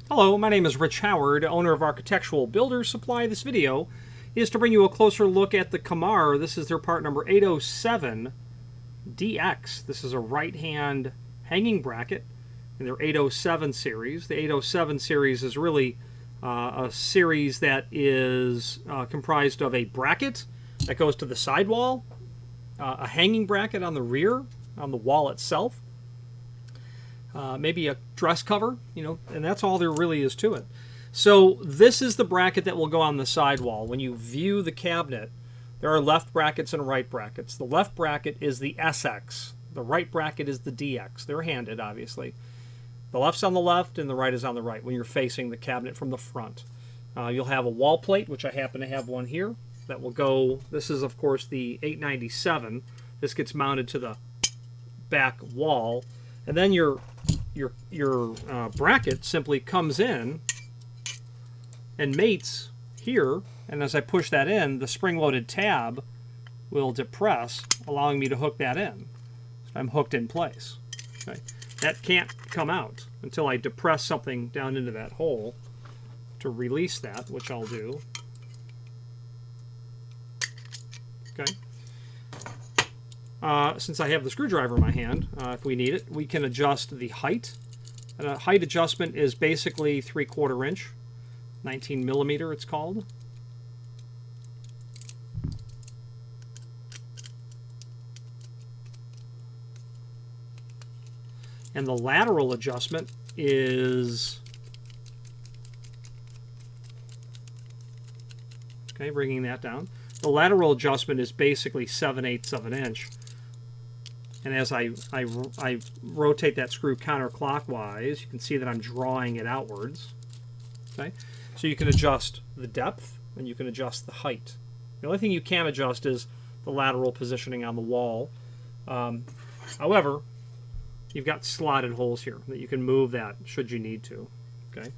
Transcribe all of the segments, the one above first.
Hello, my name is Rich Howard, owner of Architectural Builders Supply. This video is to bring you a closer look at the Camar. This is their part number 807DX. This is a right-hand hanging bracket in their 807 series. The 807 series is really a series that is comprised of a bracket that goes to the sidewall, a hanging bracket on the rear, on the wall itself, maybe a dress cover, and that's all there really is to it. So this is the bracket that will go on the sidewall. When you view the cabinet, there are left brackets and right brackets. The left bracket is the SX. The right bracket is the DX. They're handed, obviously. The left's on the left and the right is on the right when you're facing the cabinet from the front. You'll have a wall plate, which I happen to have one here, that will go, this is of course the 897. This gets mounted to the back wall, and then your bracket simply comes in and mates here, and as I push that in, the spring-loaded tab will depress, allowing me to hook that in. So I'm hooked in place. Okay. That can't come out until I depress something down into that hole to release that, which I'll do. Okay. Since I have the screwdriver in my hand, if we need it, we can adjust the height. And a height adjustment is basically 3/4 inch, 19 millimeter it's called. And the lateral adjustment is, okay, bringing that down. The lateral adjustment is basically 7/8 of an inch. And as I rotate that screw counterclockwise, you can see that I'm drawing it outwards. Okay, so you can adjust the depth and you can adjust the height. The only thing you can't adjust is the lateral positioning on the wall. However, you've got slotted holes here that you can move that should you need to. Okay,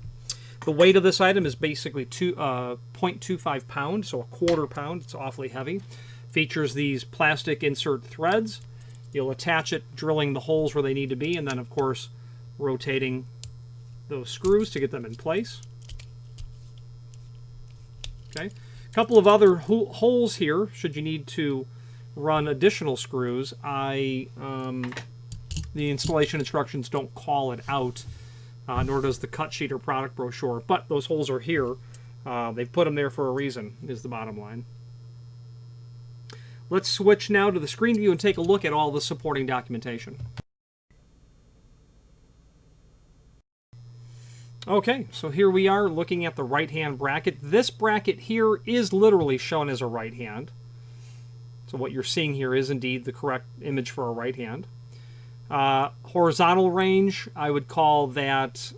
the weight of this item is basically 0.25 pounds, so a 1/4 pound. It's awfully heavy. Features these plastic insert threads. You'll attach it, drilling the holes where they need to be, and then, of course, rotating those screws to get them in place. Okay, a couple of other holes here, should you need to run additional screws. The installation instructions don't call it out, nor does the cut sheet or product brochure, but those holes are here. They've put them there for a reason, is the bottom line. Let's switch now to the screen view and take a look at all the supporting documentation. Okay, so here we are looking at the right-hand bracket. This bracket here is literally shown as a right hand. So what you're seeing here is indeed the correct image for a right hand. Horizontal range, I would call that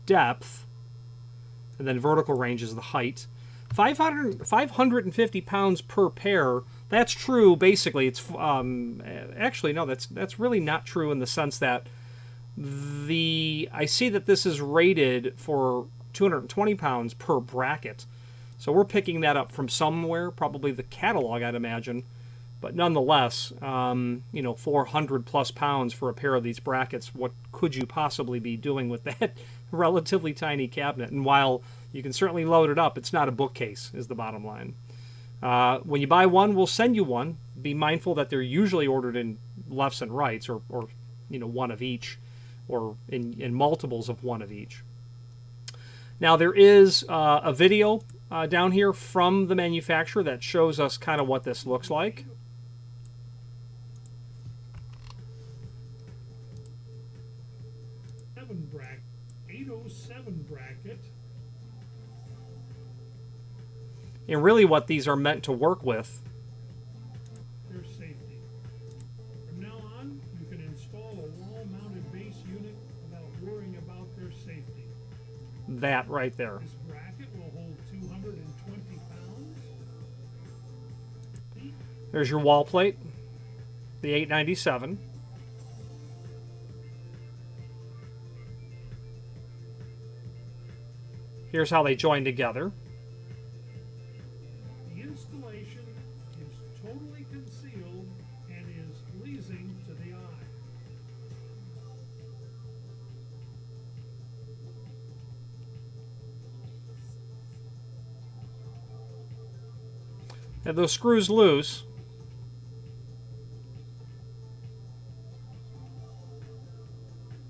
depth, and then vertical range is the height. 550 pounds per pair. That's true. Basically, it's actually no. That's really not true in the sense that I see that this is rated for 220 pounds per bracket. So we're picking that up from somewhere, probably the catalog, I'd imagine. But nonetheless, 400 plus pounds for a pair of these brackets. What could you possibly be doing with that relatively tiny cabinet? And while you can certainly load it up, it's not a bookcase, is the bottom line. When you buy one, we'll send you one. Be mindful that they're usually ordered in lefts and rights, or one of each, or in multiples of one of each. Now there is a video down here from the manufacturer that shows us kind of what this looks like. 807 bracket. And really what these are meant to work with. Their safety. From now on, you can install a wall-mounted base unit without worrying about their safety. That right there. This bracket will hold 220 pounds. There's your wall plate, the 897. Here's how they join together. The installation is totally concealed and is pleasing to the eye. Have those screws loose.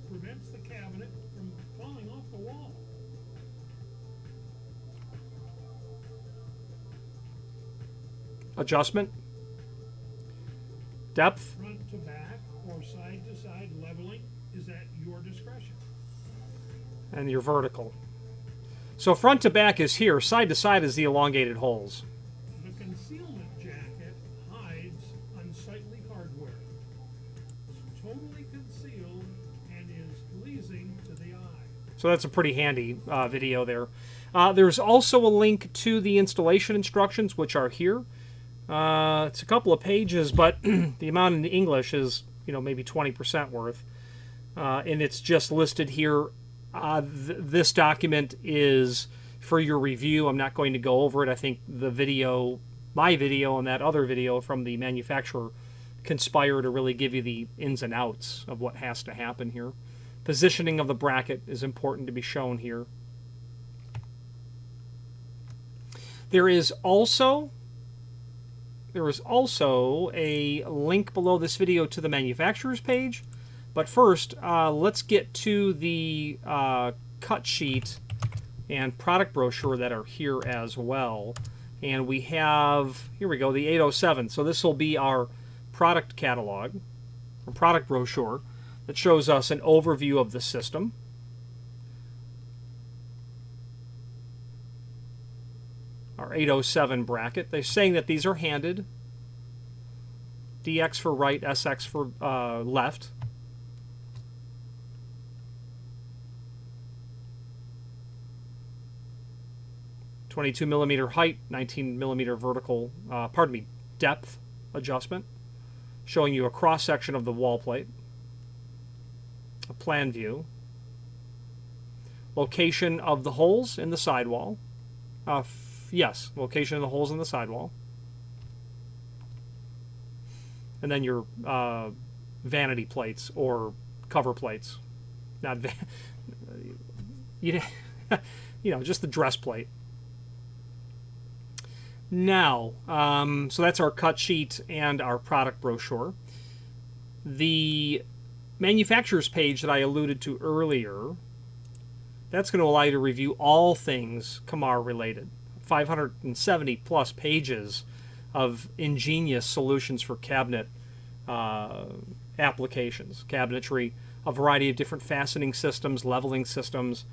Prevents the cabinet from falling off the wall. Adjustment. Depth. Front to back or side to side leveling is at your discretion. And your vertical. So front to back is here. Side to side is the elongated holes. The concealment jacket hides unsightly hardware. It's totally concealed and is pleasing to the eye. So that's a pretty handy video there. There's also a link to the installation instructions, which are here. It's a couple of pages, but the amount in English is, maybe 20% worth. And it's just listed here. This document is for your review. I'm not going to go over it. I think the video, my video and that other video from the manufacturer conspire to really give you the ins and outs of what has to happen here. Positioning of the bracket is important to be shown here. There is also a link below this video to the manufacturer's page. But first, let's get to the cut sheet and product brochure that are here as well. And we have, here we go, the 807. So this will be our product catalog, or product brochure, that shows us an overview of the system. Our 807 bracket. They're saying that these are handed. DX for right, SX for left. .22mm height, 19mm vertical, depth adjustment, showing you a cross-section of the wall plate, a plan view, location of the holes in the sidewall, yes, location of the holes in the sidewall, and then your vanity plates or cover plates, not just the dress plate. Now, so that's our cut sheet and our product brochure. The manufacturer's page that I alluded to earlier, that's going to allow you to review all things Camar related. 570 plus pages of ingenious solutions for cabinet applications, cabinetry, a variety of different fastening systems, leveling systems,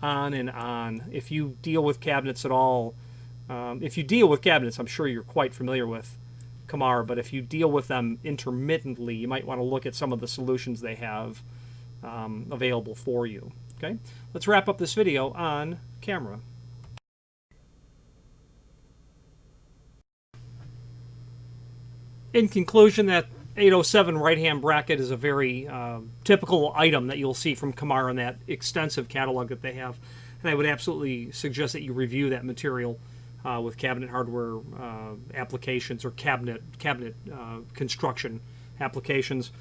on and on. If you deal with cabinets at all, if you deal with cabinets, I'm sure you're quite familiar with Camar, but if you deal with them intermittently, you might want to look at some of the solutions they have available for you. Okay, let's wrap up this video on camera. In conclusion, that 807 right-hand bracket is a very typical item that you'll see from Camar in that extensive catalog that they have, and I would absolutely suggest that you review that material with cabinet hardware applications or cabinet construction applications.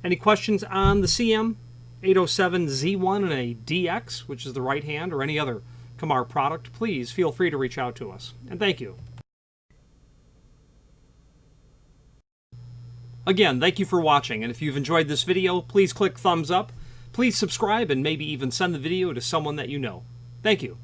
Any questions on the CM807Z1 and a DX, which is the right hand, or any other Camar product, please feel free to reach out to us. And thank you. Again, thank you for watching, and if you've enjoyed this video, please click thumbs up, please subscribe, and maybe even send the video to someone that you know. Thank you.